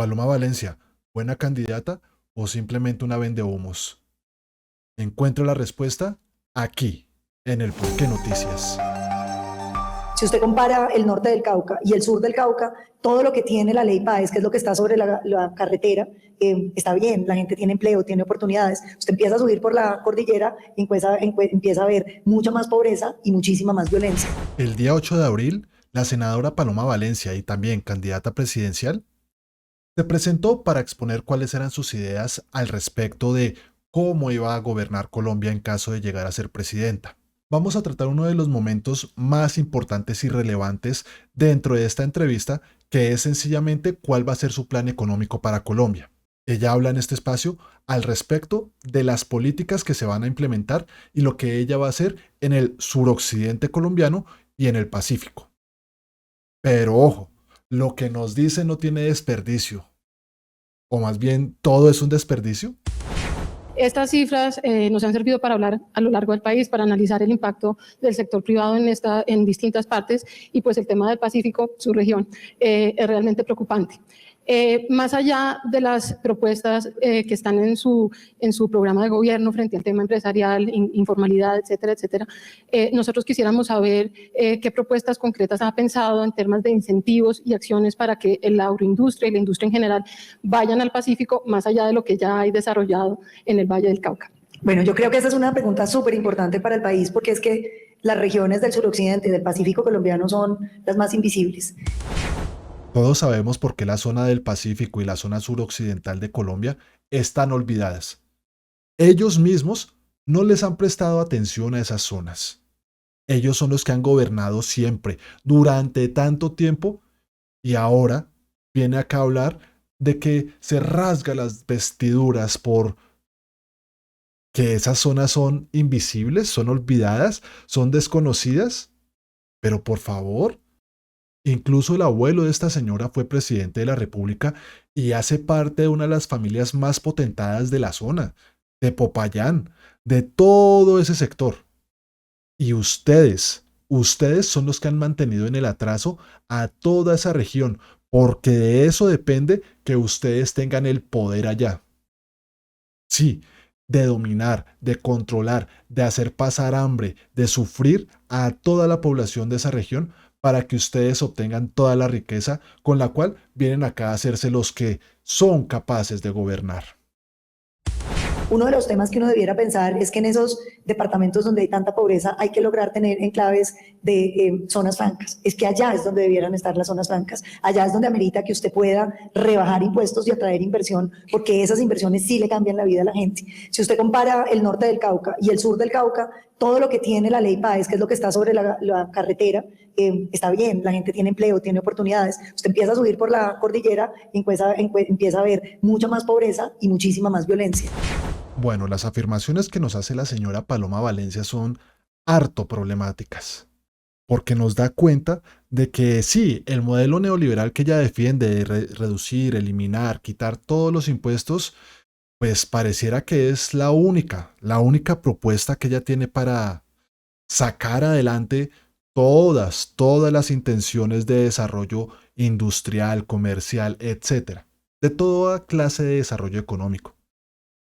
Paloma Valencia, ¿buena candidata o simplemente una vendehumos? Encuentra la respuesta aquí, en el Por qué Noticias. Si usted compara el norte del Cauca y el sur del Cauca, todo lo que tiene la ley PAES, que es lo que está sobre la carretera, está bien, la gente tiene empleo, tiene oportunidades. Usted empieza a subir por la cordillera y empieza a ver mucha más pobreza y muchísima más violencia. El día 8 de abril, la senadora Paloma Valencia, y también candidata presidencial, se presentó para exponer cuáles eran sus ideas al respecto de cómo iba a gobernar Colombia en caso de llegar a ser presidenta. Vamos a tratar uno de los momentos más importantes y relevantes dentro de esta entrevista, que es sencillamente cuál va a ser su plan económico para Colombia. Ella habla en este espacio al respecto de las políticas que se van a implementar y lo que ella va a hacer en el suroccidente colombiano y en el Pacífico. Pero ojo, lo que nos dice no tiene desperdicio, o más bien todo es un desperdicio. Estas cifras nos han servido para hablar a lo largo del país, para analizar el impacto del sector privado en distintas partes, y pues el tema del Pacífico, su región, es realmente preocupante. Más allá de las propuestas que están en su programa de gobierno frente al tema empresarial, informalidad, etcétera, etcétera, nosotros quisiéramos saber qué propuestas concretas ha pensado en temas de incentivos y acciones para que la agroindustria y la industria en general vayan al Pacífico, más allá de lo que ya hay desarrollado en el Valle del Cauca. Bueno, yo creo que esa es una pregunta súper importante para el país porque es que las regiones del suroccidente y del Pacífico colombiano son las más invisibles. Todos sabemos por qué la zona del Pacífico y la zona suroccidental de Colombia están olvidadas. Ellos mismos no les han prestado atención a esas zonas. Ellos son los que han gobernado siempre, durante tanto tiempo, y ahora viene acá a hablar de que se rasga las vestiduras por que esas zonas son invisibles, son olvidadas, son desconocidas. Pero por favor, incluso el abuelo de esta señora fue presidente de la República y hace parte de una de las familias más potentadas de la zona, de Popayán, de todo ese sector. Y ustedes son los que han mantenido en el atraso a toda esa región, porque de eso depende que ustedes tengan el poder allá. Sí, de dominar, de controlar, de hacer pasar hambre, de sufrir a toda la población de esa región para que ustedes obtengan toda la riqueza con la cual vienen acá a hacerse los que son capaces de gobernar. Uno de los temas que uno debiera pensar es que en esos departamentos donde hay tanta pobreza hay que lograr tener enclaves de zonas francas. Es que allá es donde debieran estar las zonas francas. Allá es donde amerita que usted pueda rebajar impuestos y atraer inversión, porque esas inversiones sí le cambian la vida a la gente. Si usted compara el norte del Cauca y el sur del Cauca, todo lo que tiene la ley PAES, que es lo que está sobre la carretera, está bien, la gente tiene empleo, tiene oportunidades. Usted empieza a subir por la cordillera y empieza a ver mucha más pobreza y muchísima más violencia. Bueno, las afirmaciones que nos hace la señora Paloma Valencia son harto problemáticas, porque nos da cuenta de que sí, el modelo neoliberal que ella defiende de reducir, eliminar, quitar todos los impuestos, pues pareciera que es la única propuesta que ella tiene para sacar adelante todas las intenciones de desarrollo industrial, comercial, etcétera, de toda clase de desarrollo económico.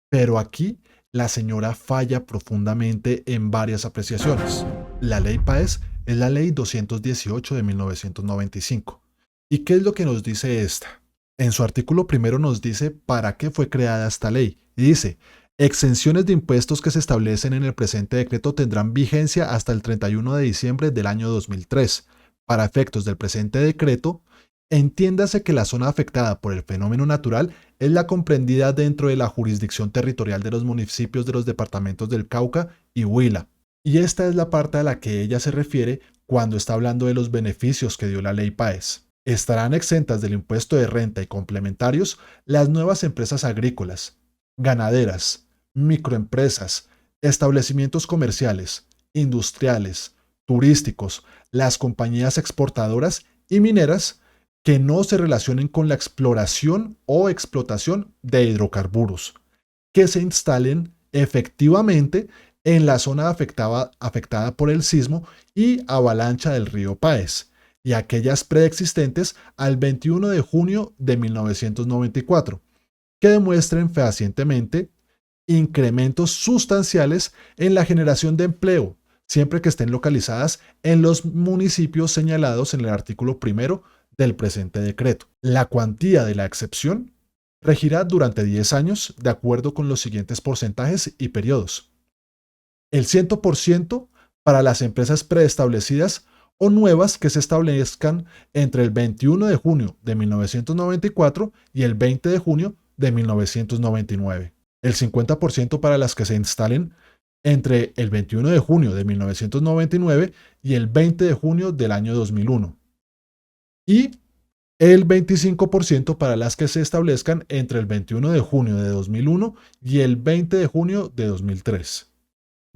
Pero aquí la señora falla profundamente en varias apreciaciones. La ley PAES es la ley 218 de 1995. ¿Y qué es lo que nos dice esta? En su artículo primero nos dice para qué fue creada esta ley. Y dice, exenciones de impuestos que se establecen en el presente decreto tendrán vigencia hasta el 31 de diciembre del año 2003. Para efectos del presente decreto, entiéndase que la zona afectada por el fenómeno natural es la comprendida dentro de la jurisdicción territorial de los municipios de los departamentos del Cauca y Huila. Y esta es la parte a la que ella se refiere cuando está hablando de los beneficios que dio la ley PAES. Estarán exentas del impuesto de renta y complementarios las nuevas empresas agrícolas, ganaderas, microempresas, establecimientos comerciales, industriales, turísticos, las compañías exportadoras y mineras que no se relacionen con la exploración o explotación de hidrocarburos, que se instalen efectivamente en la zona afectada por el sismo y avalancha del río Páez, y aquellas preexistentes al 21 de junio de 1994, que demuestren fehacientemente incrementos sustanciales en la generación de empleo, siempre que estén localizadas en los municipios señalados en el artículo primero del presente decreto. La cuantía de la excepción regirá durante 10 años de acuerdo con los siguientes porcentajes y periodos. El 100% para las empresas preestablecidas o nuevas que se establezcan entre el 21 de junio de 1994 y el 20 de junio de 1999. El 50% para las que se instalen entre el 21 de junio de 1999 y el 20 de junio del año 2001. Y el 25% para las que se establezcan entre el 21 de junio de 2001 y el 20 de junio de 2003.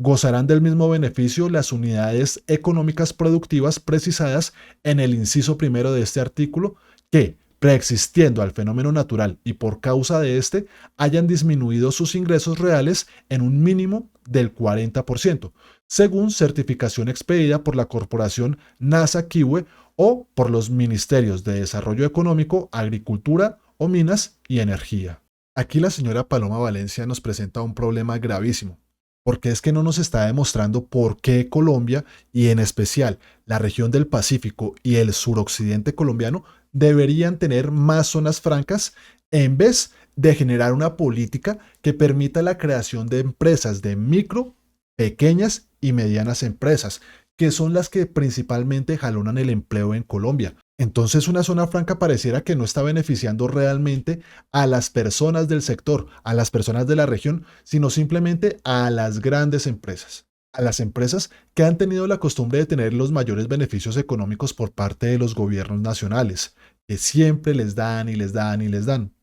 Gozarán del mismo beneficio las unidades económicas productivas precisadas en el inciso primero de este artículo que, preexistiendo al fenómeno natural y por causa de este, hayan disminuido sus ingresos reales en un mínimo del 40%, según certificación expedida por la corporación NASA-Kiwe o por los ministerios de Desarrollo Económico, Agricultura o Minas y Energía. Aquí la señora Paloma Valencia nos presenta un problema gravísimo, porque es que no nos está demostrando por qué Colombia, y en especial la región del Pacífico y el suroccidente colombiano, deberían tener más zonas francas en vez de generar una política que permita la creación de empresas de micro, pequeñas y medianas empresas, que son las que principalmente jalonan el empleo en Colombia. Entonces una zona franca pareciera que no está beneficiando realmente a las personas del sector, a las personas de la región, sino simplemente a las grandes empresas. A las empresas que han tenido la costumbre de tener los mayores beneficios económicos por parte de los gobiernos nacionales, que siempre les dan y les dan y les dan.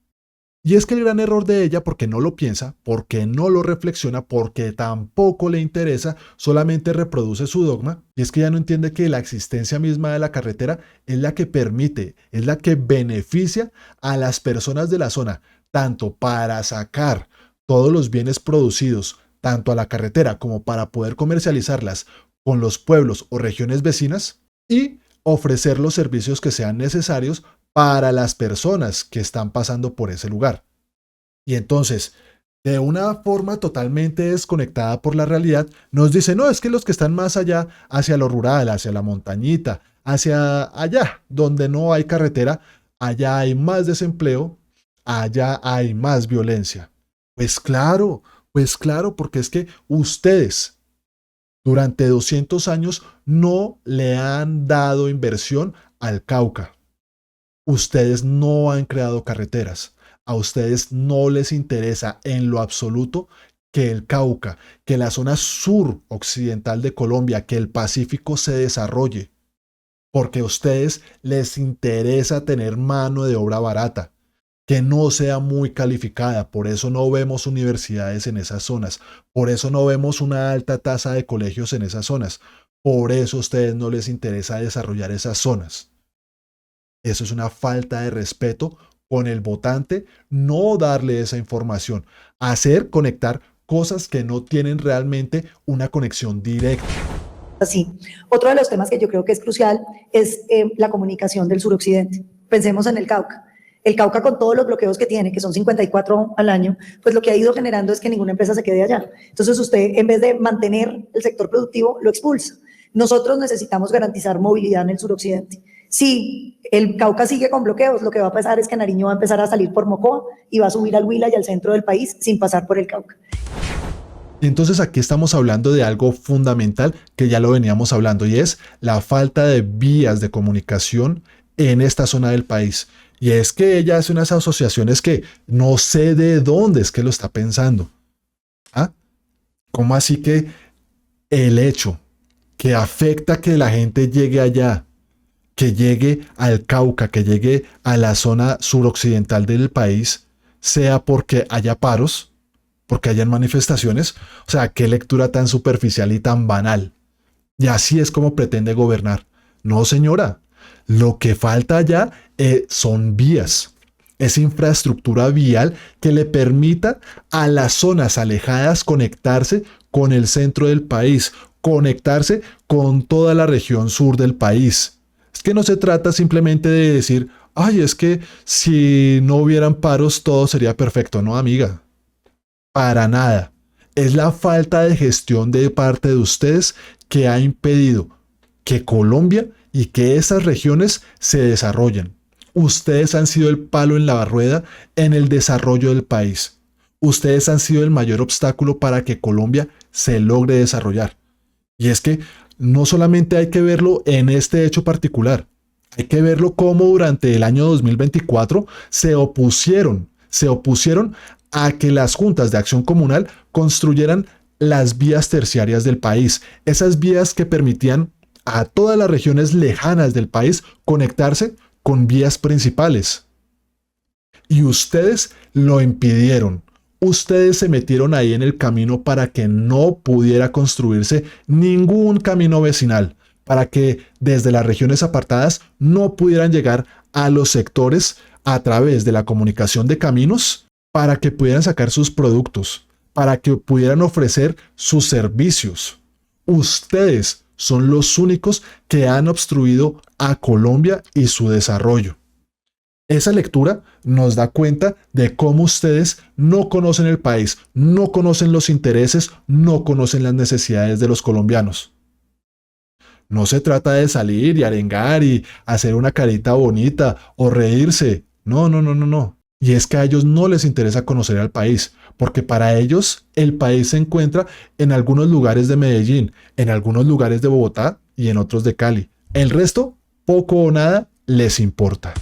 Y es que el gran error de ella, porque no lo piensa, porque no lo reflexiona, porque tampoco le interesa, solamente reproduce su dogma, y es que ella no entiende que la existencia misma de la carretera es la que permite, es la que beneficia a las personas de la zona, tanto para sacar todos los bienes producidos, tanto a la carretera como para poder comercializarlas con los pueblos o regiones vecinas, y ofrecer los servicios que sean necesarios para las personas que están pasando por ese lugar. Y entonces, de una forma totalmente desconectada por la realidad, nos dice, no, es que los que están más allá, hacia lo rural, hacia la montañita, hacia allá, donde no hay carretera, allá hay más desempleo, allá hay más violencia. Pues claro, porque es que ustedes durante 200 años no le han dado inversión al Cauca. Ustedes no han creado carreteras. A ustedes no les interesa en lo absoluto que el Cauca, que la zona suroccidental de Colombia, que el Pacífico se desarrolle. Porque a ustedes les interesa tener mano de obra barata, que no sea muy calificada. Por eso no vemos universidades en esas zonas. Por eso no vemos una alta tasa de colegios en esas zonas. Por eso a ustedes no les interesa desarrollar esas zonas. Eso es una falta de respeto con el votante, no darle esa información, conectar cosas que no tienen realmente una conexión directa. Así. Otro de los temas que yo creo que es crucial es la comunicación del suroccidente. Pensemos en el Cauca. El Cauca, con todos los bloqueos que tiene, que son 54 al año, pues lo que ha ido generando es que ninguna empresa se quede allá. Entonces usted, en vez de mantener el sector productivo, lo expulsa. Nosotros necesitamos garantizar movilidad en el suroccidente. Si el Cauca sigue con bloqueos, lo que va a pasar es que Nariño va a empezar a salir por Mocoa y va a subir al Huila y al centro del país sin pasar por el Cauca. Y entonces aquí estamos hablando de algo fundamental que ya lo veníamos hablando, y es la falta de vías de comunicación en esta zona del país. Y es que ella hace unas asociaciones que no sé de dónde es que lo está pensando. ¿Ah? ¿Cómo así que el hecho que afecta que la gente llegue allá, que llegue al Cauca, que llegue a la zona suroccidental del país, sea porque haya paros, porque hayan manifestaciones? O sea, qué lectura tan superficial y tan banal. Y así es como pretende gobernar. No, señora. Lo que falta allá son vías. Es infraestructura vial que le permita a las zonas alejadas conectarse con el centro del país, conectarse con toda la región sur del país. Es que no se trata simplemente de decir, ay, es que si no hubieran paros todo sería perfecto. No, amiga, para nada. Es la falta de gestión de parte de ustedes que ha impedido que Colombia y que esas regiones se desarrollen. Ustedes han sido el palo en la rueda en el desarrollo del país. Ustedes han sido el mayor obstáculo para que Colombia se logre desarrollar. Y es que no solamente hay que verlo en este hecho particular, hay que verlo como durante el año 2024 se opusieron a que las juntas de acción comunal construyeran las vías terciarias del país, esas vías que permitían a todas las regiones lejanas del país conectarse con vías principales. Y ustedes lo impidieron. Ustedes se metieron ahí en el camino para que no pudiera construirse ningún camino vecinal, para que desde las regiones apartadas no pudieran llegar a los sectores a través de la comunicación de caminos, para que pudieran sacar sus productos, para que pudieran ofrecer sus servicios. Ustedes son los únicos que han obstruido a Colombia y su desarrollo. Esa lectura nos da cuenta de cómo ustedes no conocen el país, no conocen los intereses, no conocen las necesidades de los colombianos. No se trata de salir y arengar y hacer una carita bonita o reírse. No, no, no, no, no. Y es que a ellos no les interesa conocer al país, porque para ellos el país se encuentra en algunos lugares de Medellín, en algunos lugares de Bogotá y en otros de Cali. El resto, poco o nada, les importa.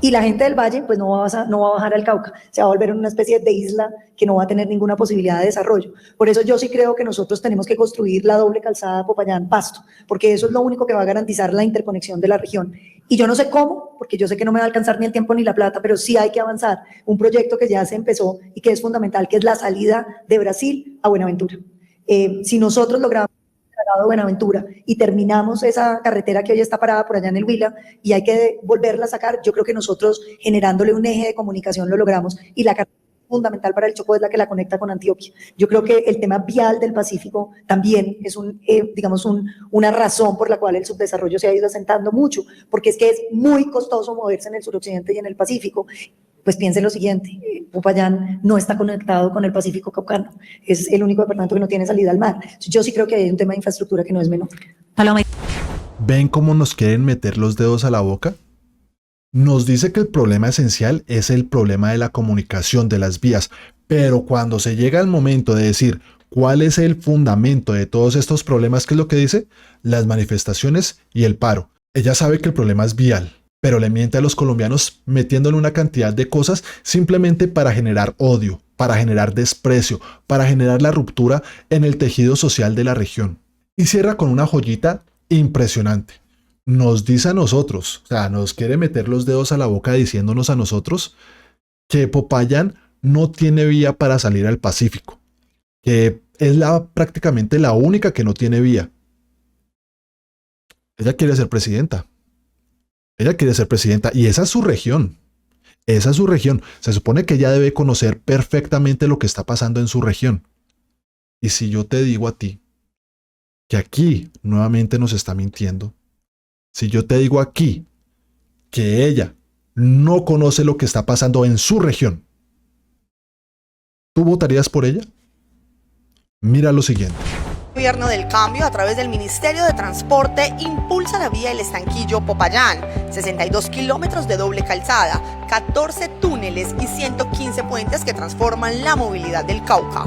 Y la gente del Valle pues no va a bajar al Cauca, se va a volver una especie de isla que no va a tener ninguna posibilidad de desarrollo. Por eso yo sí creo que nosotros tenemos que construir la doble calzada Popayán-Pasto, porque eso es lo único que va a garantizar la interconexión de la región. Y yo no sé cómo, porque yo sé que no me va a alcanzar ni el tiempo ni la plata, pero sí hay que avanzar. Un proyecto que ya se empezó y que es fundamental, que es la salida de Brasil a Buenaventura. Si nosotros logramos de Buenaventura y terminamos esa carretera que hoy está parada por allá en el Huila y hay que volverla a sacar, yo creo que nosotros generándole un eje de comunicación lo logramos y la carretera fundamental para el Chocó es la que la conecta con Antioquia. Yo creo que el tema vial del Pacífico también es una razón por la cual el subdesarrollo se ha ido asentando mucho, porque es que es muy costoso moverse en el suroccidente y en el Pacífico. Pues piensen lo siguiente, Popayán no está conectado con el Pacífico Caucano, es el único departamento que no tiene salida al mar. Yo sí creo que hay un tema de infraestructura que no es menor. ¿Ven cómo nos quieren meter los dedos a la boca? Nos dice que el problema esencial es el problema de la comunicación de las vías, pero cuando se llega al momento de decir cuál es el fundamento de todos estos problemas, ¿qué es lo que dice? Las manifestaciones y el paro. Ella sabe que el problema es vial, pero le miente a los colombianos metiéndole una cantidad de cosas simplemente para generar odio, para generar desprecio, para generar la ruptura en el tejido social de la región. Y cierra con una joyita impresionante. Nos dice a nosotros, o sea, nos quiere meter los dedos a la boca diciéndonos a nosotros que Popayán no tiene vía para salir al Pacífico, que es prácticamente la única que no tiene vía. Ella quiere ser presidenta. Ella quiere ser presidenta y esa es su región. Esa es su región. Se supone que ella debe conocer perfectamente lo que está pasando en su región. Y si yo te digo a ti que aquí nuevamente nos está mintiendo, si yo te digo aquí que ella no conoce lo que está pasando en su región, ¿tú votarías por ella? Mira lo siguiente. El Gobierno del Cambio, a través del Ministerio de Transporte, impulsa la vía El Estanquillo-Popayán, 62 kilómetros de doble calzada, 14 túneles y 115 puentes que transforman la movilidad del Cauca.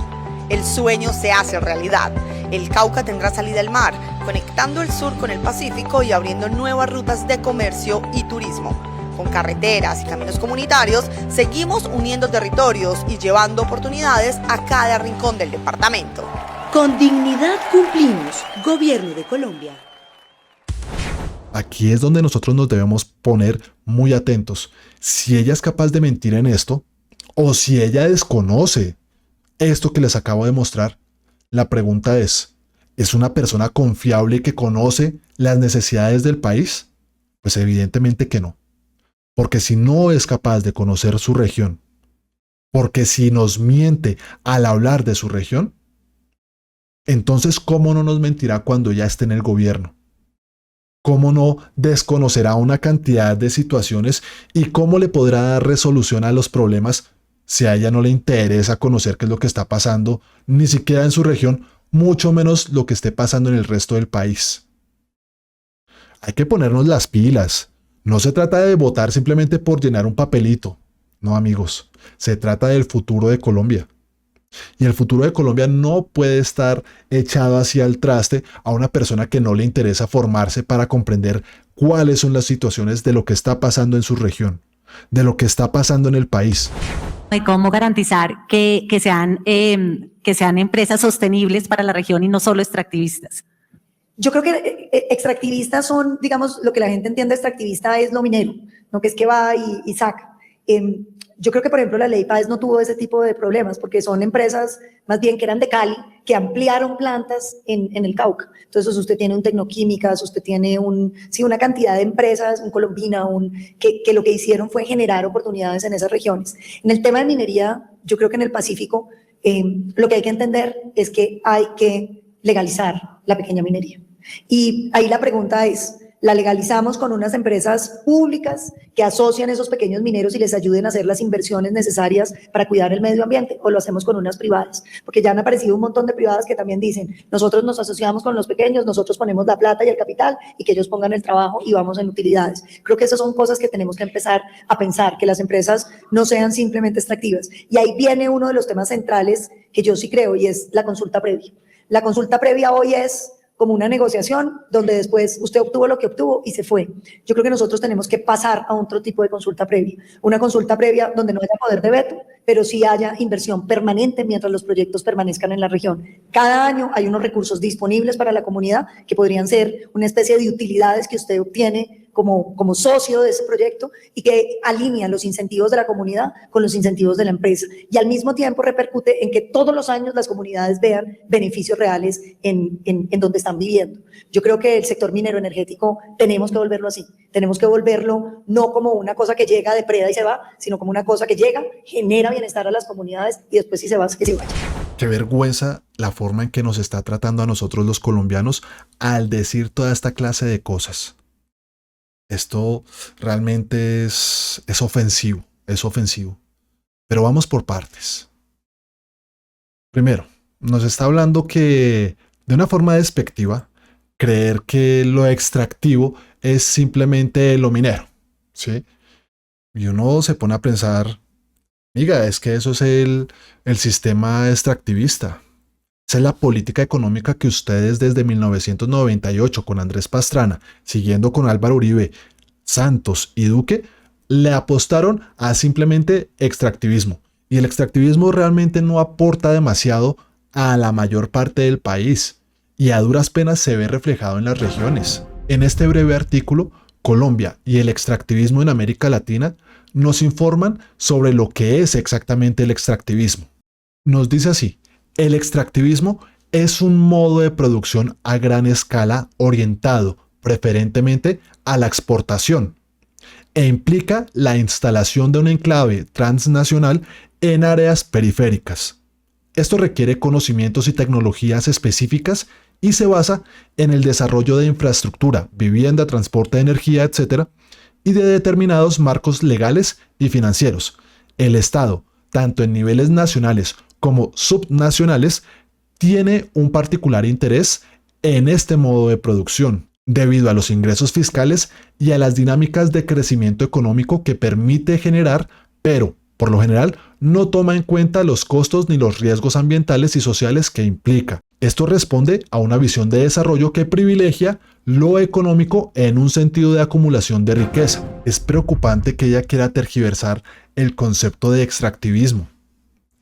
El sueño se hace realidad. El Cauca tendrá salida al mar, conectando el sur con el Pacífico y abriendo nuevas rutas de comercio y turismo. Con carreteras y caminos comunitarios, seguimos uniendo territorios y llevando oportunidades a cada rincón del departamento. Con dignidad cumplimos. Gobierno de Colombia. Aquí es donde nosotros nos debemos poner muy atentos. Si ella es capaz de mentir en esto, o si ella desconoce esto que les acabo de mostrar, la pregunta ¿es una persona confiable que conoce las necesidades del país? Pues evidentemente que no. Porque si no es capaz de conocer su región, porque si nos miente al hablar de su región, entonces ¿cómo no nos mentirá cuando ya esté en el gobierno? ¿Cómo no desconocerá una cantidad de situaciones y cómo le podrá dar resolución a los problemas si a ella no le interesa conocer qué es lo que está pasando, ni siquiera en su región, mucho menos lo que esté pasando en el resto del país? Hay que ponernos las pilas. No se trata de votar simplemente por llenar un papelito. No, amigos, se trata del futuro de Colombia. Y el futuro de Colombia no puede estar echado hacia el traste a una persona que no le interesa formarse para comprender cuáles son las situaciones de lo que está pasando en su región, de lo que está pasando en el país. De cómo garantizar que sean empresas sostenibles para la región y no solo extractivistas. Yo creo que extractivistas son, digamos, lo que la gente entiende extractivista es lo minero, ¿no? Que es que va y saca. Yo creo que, por ejemplo, la ley PAES no tuvo ese tipo de problemas porque son empresas más bien que eran de Cali, que ampliaron plantas en el Cauca. Entonces usted tiene un Tecnoquímicas, usted tiene una cantidad de empresas, un Colombina, que lo que hicieron fue generar oportunidades en esas regiones. En el tema de minería, yo creo que en el Pacífico lo que hay que entender es que hay que legalizar la pequeña minería. Y ahí la pregunta es, ¿la legalizamos con unas empresas públicas que asocian esos pequeños mineros y les ayuden a hacer las inversiones necesarias para cuidar el medio ambiente, o lo hacemos con unas privadas? Porque ya han aparecido un montón de privadas que también dicen, nosotros nos asociamos con los pequeños, nosotros ponemos la plata y el capital y que ellos pongan el trabajo y vamos en utilidades. Creo que esas son cosas que tenemos que empezar a pensar, que las empresas no sean simplemente extractivas. Y ahí viene uno de los temas centrales que yo sí creo, y es la consulta previa. La consulta previa hoy es como una negociación donde después usted obtuvo lo que obtuvo y se fue. Yo creo que nosotros tenemos que pasar a otro tipo de consulta previa. Una consulta previa donde no haya poder de veto, pero sí haya inversión permanente mientras los proyectos permanezcan en la región. Cada año hay unos recursos disponibles para la comunidad que podrían ser una especie de utilidades que usted obtiene como socio de ese proyecto y que alinea los incentivos de la comunidad con los incentivos de la empresa. Y al mismo tiempo repercute en que todos los años las comunidades vean beneficios reales en donde están viviendo. Yo creo que el sector minero energético tenemos que volverlo así. Tenemos que volverlo no como una cosa que llega, depreda y se va, sino como una cosa que llega, genera bienestar a las comunidades y después si se va, que se vaya. Qué vergüenza la forma en que nos está tratando a nosotros los colombianos al decir toda esta clase de cosas. Esto realmente es ofensivo, es ofensivo. Pero vamos por partes. Primero, nos está hablando que, de una forma despectiva, creer que lo extractivo es simplemente lo minero, ¿sí? Y uno se pone a pensar, amiga, es que eso es el sistema extractivista. Esa es la política económica que ustedes desde 1998 con Andrés Pastrana, siguiendo con Álvaro Uribe, Santos y Duque, le apostaron a simplemente extractivismo. Y el extractivismo realmente no aporta demasiado a la mayor parte del país y a duras penas se ve reflejado en las regiones. En este breve artículo, Colombia y el extractivismo en América Latina nos informan sobre lo que es exactamente el extractivismo. Nos dice así: el extractivismo es un modo de producción a gran escala orientado preferentemente a la exportación e implica la instalación de un enclave transnacional en áreas periféricas. Esto requiere conocimientos y tecnologías específicas y se basa en el desarrollo de infraestructura, vivienda, transporte de energía, etc., y de determinados marcos legales y financieros. El Estado, tanto en niveles nacionales como subnacionales, tiene un particular interés en este modo de producción, debido a los ingresos fiscales y a las dinámicas de crecimiento económico que permite generar, pero, por lo general, no toma en cuenta los costos ni los riesgos ambientales y sociales que implica. Esto responde a una visión de desarrollo que privilegia lo económico en un sentido de acumulación de riqueza. Es preocupante que ella quiera tergiversar el concepto de extractivismo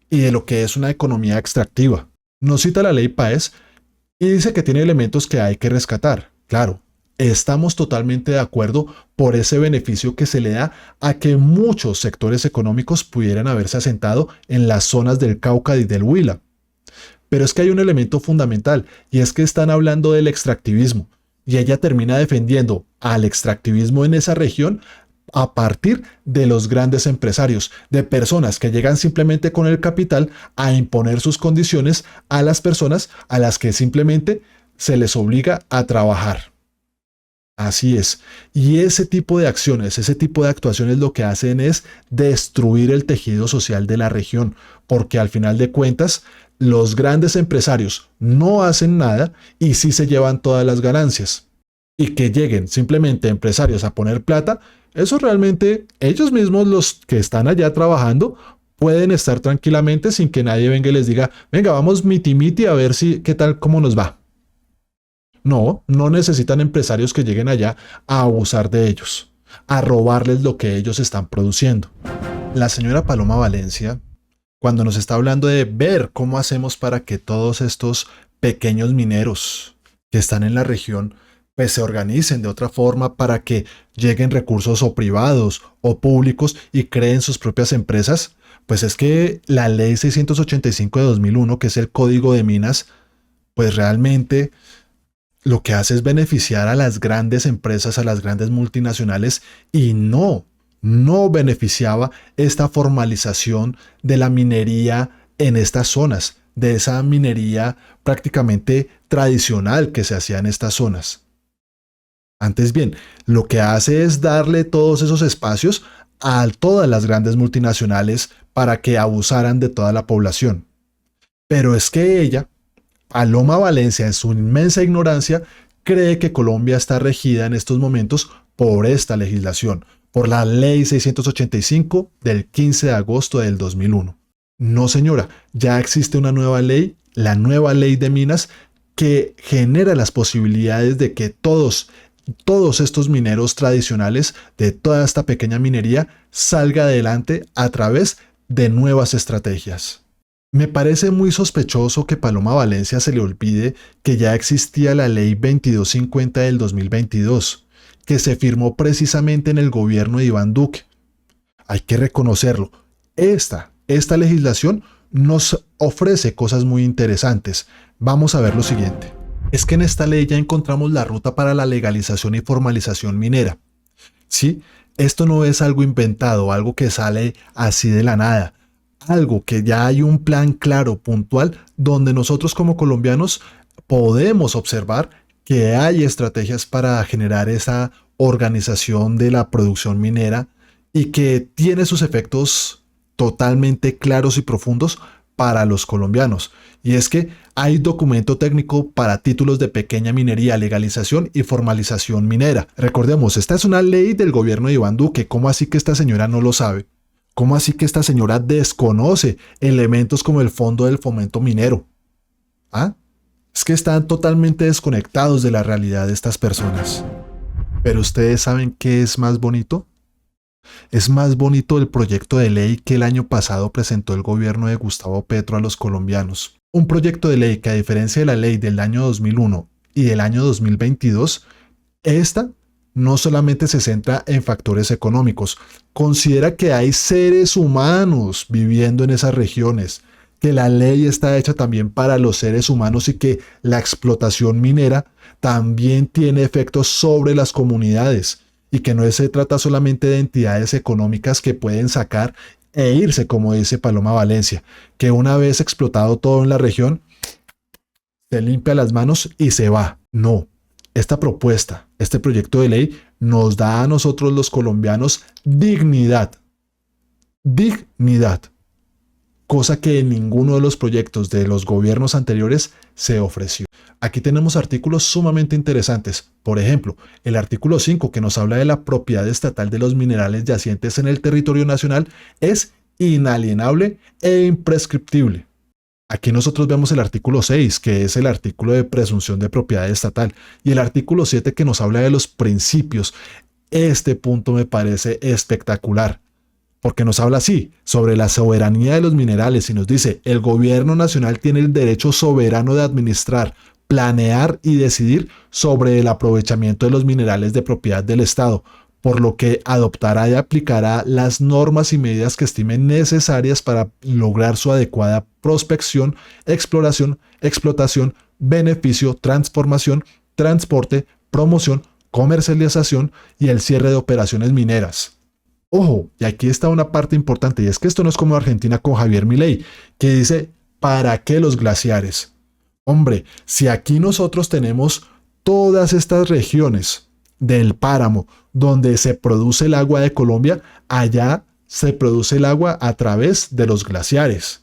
y de lo que es una economía extractiva. Nos cita la ley PAES y dice que tiene elementos que hay que rescatar. Claro, estamos totalmente de acuerdo por ese beneficio que se le da a que muchos sectores económicos pudieran haberse asentado en las zonas del Cauca y del Huila. Pero es que hay un elemento fundamental y es que están hablando del extractivismo y ella termina defendiendo al extractivismo en esa región a partir de los grandes empresarios, de personas que llegan simplemente con el capital a imponer sus condiciones a las personas a las que simplemente se les obliga a trabajar. Así es. Y ese tipo de acciones, ese tipo de actuaciones lo que hacen es destruir el tejido social de la región, porque al final de cuentas los grandes empresarios no hacen nada y sí se llevan todas las ganancias. Y que lleguen simplemente empresarios a poner plata, eso realmente ellos mismos los que están allá trabajando pueden estar tranquilamente sin que nadie venga y les diga, venga, vamos miti miti a ver si qué tal cómo nos va. No, no necesitan empresarios que lleguen allá a abusar de ellos, a robarles lo que ellos están produciendo. La señora Paloma Valencia, cuando nos está hablando de ver cómo hacemos para que todos estos pequeños mineros que están en la región pues se organicen de otra forma para que lleguen recursos o privados o públicos y creen sus propias empresas, pues es que la ley 685 de 2001, que es el Código de Minas, pues realmente lo que hace es beneficiar a las grandes empresas, a las grandes multinacionales y no beneficiaba esta formalización de la minería en estas zonas, de esa minería prácticamente tradicional que se hacía en estas zonas. Antes bien, lo que hace es darle todos esos espacios a todas las grandes multinacionales para que abusaran de toda la población. Pero es que ella, Paloma Valencia, en su inmensa ignorancia, cree que Colombia está regida en estos momentos por esta legislación, por la Ley 685 del 15 de agosto del 2001. No, señora, ya existe una nueva ley, la nueva Ley de Minas, que genera las posibilidades de que todos estos mineros tradicionales de toda esta pequeña minería salga adelante a través de nuevas estrategias. Me parece muy sospechoso que Paloma Valencia se le olvide que ya existía la Ley 2250 del 2022, que se firmó precisamente en el gobierno de Iván Duque. Hay que reconocerlo. Esta legislación nos ofrece cosas muy interesantes. Vamos a ver lo siguiente. Es que en esta ley ya encontramos la ruta para la legalización y formalización minera. Sí, esto no es algo inventado, algo que sale así de la nada. Algo que ya hay un plan claro, puntual, donde nosotros como colombianos podemos observar que hay estrategias para generar esa organización de la producción minera y que tiene sus efectos totalmente claros y profundos para los colombianos. Y es que hay documento técnico para títulos de pequeña minería, legalización y formalización minera. Recordemos, esta es una ley del gobierno de Iván Duque. ¿Cómo así que esta señora no lo sabe? ¿Cómo así que esta señora desconoce elementos como el Fondo del Fomento Minero? ¿Ah? Es que están totalmente desconectados de la realidad de estas personas. Pero ustedes saben qué es más bonito. Es más bonito el proyecto de ley que el año pasado presentó el gobierno de Gustavo Petro a los colombianos. Un proyecto de ley que, a diferencia de la ley del año 2001 y del año 2022, esta no solamente se centra en factores económicos, considera que hay seres humanos viviendo en esas regiones, que la ley está hecha también para los seres humanos y que la explotación minera también tiene efectos sobre las comunidades y que no se trata solamente de entidades económicas que pueden sacar e irse, como dice Paloma Valencia, que una vez explotado todo en la región, se limpia las manos y se va. No. Esta propuesta, este proyecto de ley nos da a nosotros los colombianos dignidad. Dignidad. Cosa que en ninguno de los proyectos de los gobiernos anteriores se ofreció. Aquí tenemos artículos sumamente interesantes. Por ejemplo, el artículo 5, que nos habla de la propiedad estatal de los minerales yacientes en el territorio nacional, es inalienable e imprescriptible. Aquí nosotros vemos el artículo 6, que es el artículo de presunción de propiedad estatal, y el artículo 7, que nos habla de los principios. Este punto me parece espectacular, porque nos habla así, sobre la soberanía de los minerales, y nos dice, el gobierno nacional tiene el derecho soberano de administrar, planear y decidir sobre el aprovechamiento de los minerales de propiedad del Estado, por lo que adoptará y aplicará las normas y medidas que estimen necesarias para lograr su adecuada prospección, exploración, explotación, beneficio, transformación, transporte, promoción, comercialización y el cierre de operaciones mineras. Ojo, y aquí está una parte importante, y es que esto no es como Argentina con Javier Milei, que dice, ¿para qué los glaciares? Hombre, si aquí nosotros tenemos todas estas regiones del páramo, donde se produce el agua de Colombia, allá se produce el agua a través de los glaciares.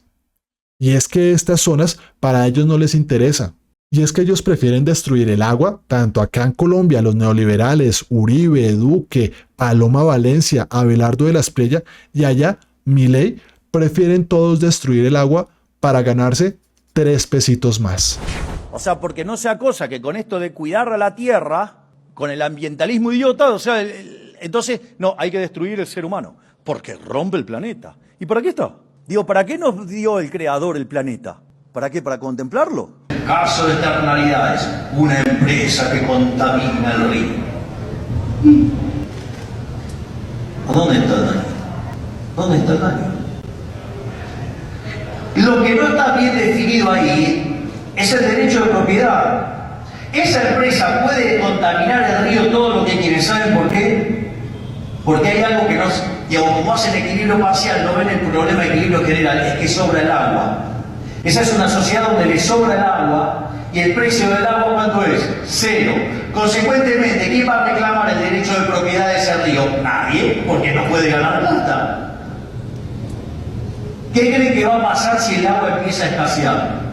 Y es que estas zonas para ellos no les interesa. Y es que ellos prefieren destruir el agua, tanto acá en Colombia, los neoliberales, Uribe, Duque, Paloma Valencia, Abelardo de la Espriella, y allá, Milei, prefieren todos destruir el agua para ganarse 3 pesitos más. O sea, porque no sea cosa que con esto de cuidar a la tierra, con el ambientalismo idiota, o sea, entonces, no, hay que destruir el ser humano, porque rompe el planeta. ¿Y para qué está? Digo, ¿para qué nos dio el creador el planeta? ¿Para qué? ¿Para contemplarlo? Caso de externalidades, una empresa que contamina el río. ¿Dónde está el daño? ¿Dónde está el daño? Lo que no está bien definido ahí es el derecho de propiedad. Esa empresa puede contaminar el río todo lo que quiere. ¿Saben por qué? Porque hay algo que no, digamos, como hacen equilibrio parcial, no ven el problema de equilibrio general, es que sobra el agua. Esa es una sociedad donde le sobra el agua y el precio del agua, ¿cuánto es? 0. Consecuentemente, ¿quién va a reclamar el derecho de propiedad de ese río? Nadie, porque no puede ganar plata. ¿Qué creen que va a pasar si el agua empieza a escasear?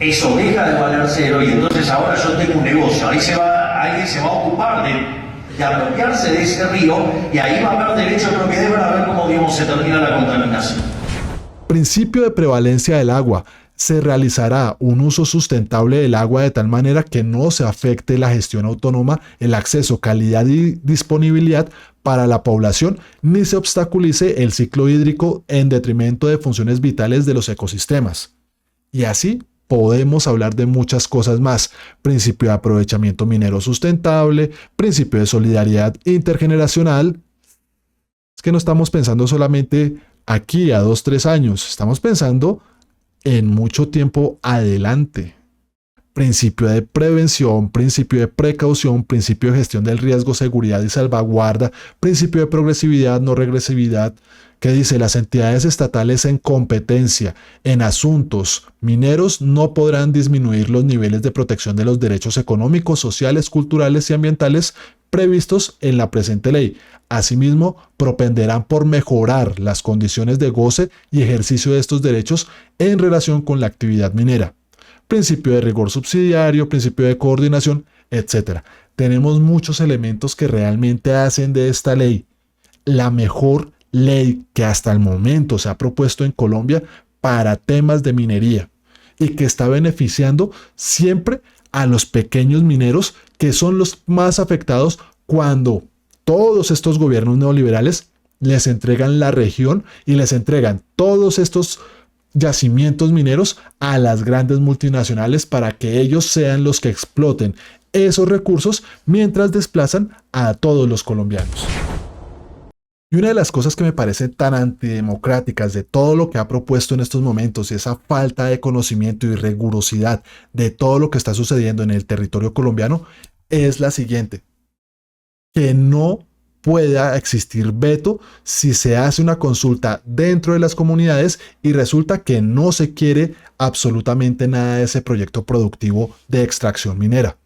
Eso deja de valer 0 y entonces ahora yo tengo un negocio. Alguien se va a ocupar de apropiarse de ese río y ahí va a haber derecho de propiedad y van a ver cómo, digamos, se termina la contaminación. Principio de prevalencia del agua. Se realizará un uso sustentable del agua de tal manera que no se afecte la gestión autónoma, el acceso, calidad y disponibilidad para la población, ni se obstaculice el ciclo hídrico en detrimento de funciones vitales de los ecosistemas. Y así podemos hablar de muchas cosas más. Principio de aprovechamiento minero sustentable, principio de solidaridad intergeneracional. Es que no estamos pensando solamente aquí a 2-3 años, estamos pensando en mucho tiempo adelante. Principio de prevención, principio de precaución, principio de gestión del riesgo, seguridad y salvaguarda, principio de progresividad, no regresividad, que dice las entidades estatales en competencia en asuntos mineros no podrán disminuir los niveles de protección de los derechos económicos, sociales, culturales y ambientales previstos en la presente ley. Asimismo, propenderán por mejorar las condiciones de goce y ejercicio de estos derechos en relación con la actividad minera. Principio de rigor subsidiario, principio de coordinación, etc. Tenemos muchos elementos que realmente hacen de esta ley la mejor ley que hasta el momento se ha propuesto en Colombia para temas de minería y que está beneficiando siempre a los pequeños mineros, que son los más afectados cuando todos estos gobiernos neoliberales les entregan la región y les entregan todos estos yacimientos mineros a las grandes multinacionales para que ellos sean los que exploten esos recursos mientras desplazan a todos los colombianos. Y una de las cosas que me parecen tan antidemocráticas de todo lo que ha propuesto en estos momentos y esa falta de conocimiento y rigurosidad de todo lo que está sucediendo en el territorio colombiano es la siguiente: que no pueda existir veto si se hace una consulta dentro de las comunidades y resulta que no se quiere absolutamente nada de ese proyecto productivo de extracción minera.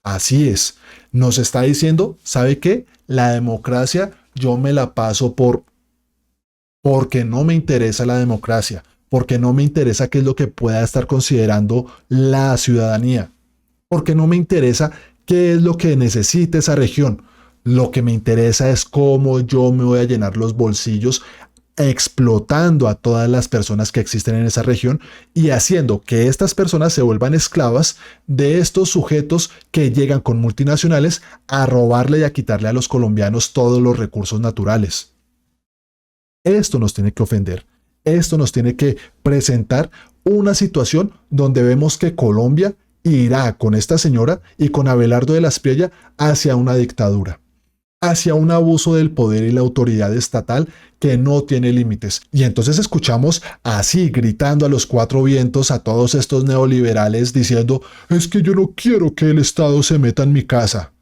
Así es, nos está diciendo, ¿sabe qué? La democracia yo me la paso porque no me interesa la democracia, porque no me interesa qué es lo que pueda estar considerando la ciudadanía, porque no me interesa qué es lo que necesita esa región. Lo que me interesa es cómo yo me voy a llenar los bolsillos explotando a todas las personas que existen en esa región y haciendo que estas personas se vuelvan esclavas de estos sujetos que llegan con multinacionales a robarle y a quitarle a los colombianos todos los recursos naturales. Esto nos tiene que ofender. Esto nos tiene que presentar una situación donde vemos que Colombia irá con esta señora y con Abelardo de la Espriella hacia una dictadura, hacia un abuso del poder y la autoridad estatal que no tiene límites. Y entonces escuchamos así gritando a los 4 vientos a todos estos neoliberales diciendo: es que yo no quiero que el Estado se meta en mi casa.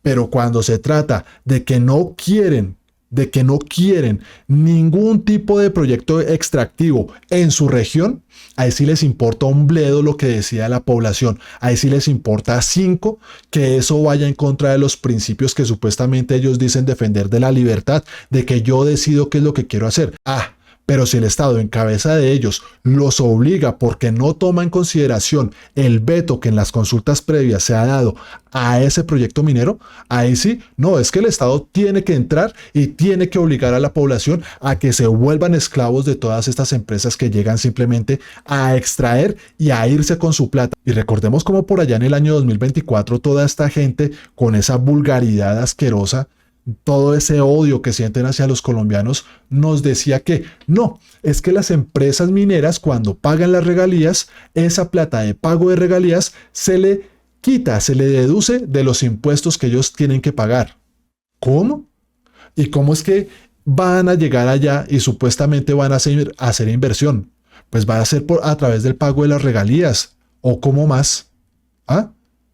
Pero cuando se trata de que no quieren de que no quieren ningún tipo de proyecto extractivo en su región, ahí sí les importa un bledo lo que decida la población, ahí sí les importa 5 que eso vaya en contra de los principios que supuestamente ellos dicen defender de la libertad, de que yo decido qué es lo que quiero hacer. Pero si el Estado en cabeza de ellos los obliga porque no toma en consideración el veto que en las consultas previas se ha dado a ese proyecto minero, ahí sí, no, es que el Estado tiene que entrar y tiene que obligar a la población a que se vuelvan esclavos de todas estas empresas que llegan simplemente a extraer y a irse con su plata. Y recordemos cómo por allá en el año 2024 toda esta gente con esa vulgaridad asquerosa, todo ese odio que sienten hacia los colombianos, nos decía que no, es que las empresas mineras cuando pagan las regalías, esa plata de pago de regalías se le quita, se le deduce de los impuestos que ellos tienen que pagar. ¿Cómo? ¿Y cómo es que van a llegar allá y supuestamente van a hacer inversión? Pues va a ser a través del pago de las regalías. ¿O cómo más? ¿Ah?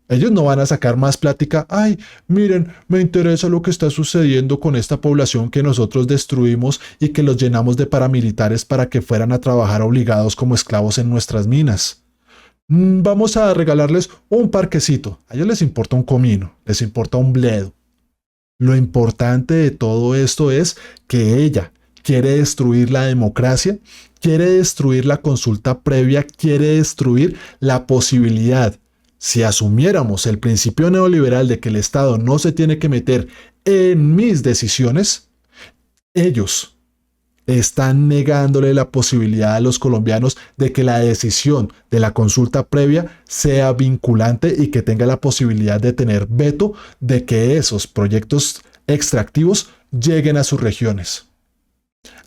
Ellos no van a sacar más plática. Ay, miren, me interesa lo que está sucediendo con esta población que nosotros destruimos y que los llenamos de paramilitares para que fueran a trabajar obligados como esclavos en nuestras minas. Vamos a regalarles un parquecito. A ellos les importa un comino, les importa un bledo. Lo importante de todo esto es que ella quiere destruir la democracia, quiere destruir la consulta previa, quiere destruir la posibilidad. Si asumiéramos el principio neoliberal de que el Estado no se tiene que meter en mis decisiones, ellos están negándole la posibilidad a los colombianos de que la decisión de la consulta previa sea vinculante y que tenga la posibilidad de tener veto de que esos proyectos extractivos lleguen a sus regiones.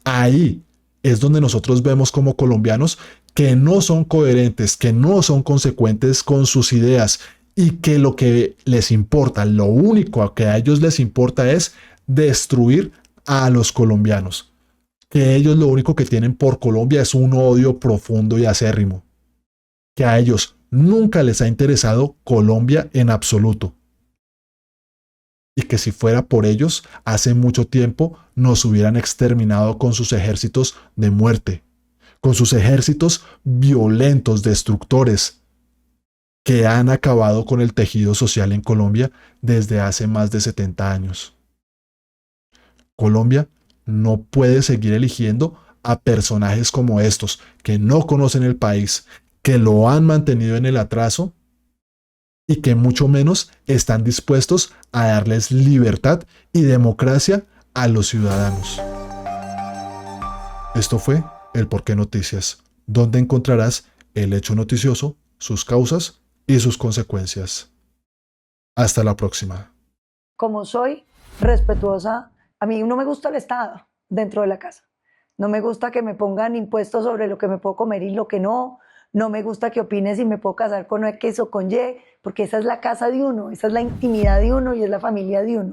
Ahí es donde nosotros vemos como colombianos que no son coherentes, que no son consecuentes con sus ideas y que lo que les importa, lo único que a ellos les importa es destruir a los colombianos. Que ellos lo único que tienen por Colombia es un odio profundo y acérrimo. Que a ellos nunca les ha interesado Colombia en absoluto. Y que si fuera por ellos, hace mucho tiempo nos hubieran exterminado con sus ejércitos de muerte, con sus ejércitos violentos, destructores, que han acabado con el tejido social en Colombia desde hace más de 70 años. Colombia no puede seguir eligiendo a personajes como estos, que no conocen el país, que lo han mantenido en el atraso y que mucho menos están dispuestos a darles libertad y democracia a los ciudadanos. Esto fue el Porqué Noticias, donde encontrarás el hecho noticioso, sus causas y sus consecuencias. Hasta la próxima. Como soy respetuosa, a mí no me gusta el Estado dentro de la casa. No me gusta que me pongan impuestos sobre lo que me puedo comer y lo que no. No me gusta que opine si me puedo casar con X o con Y, porque esa es la casa de uno, esa es la intimidad de uno y es la familia de uno.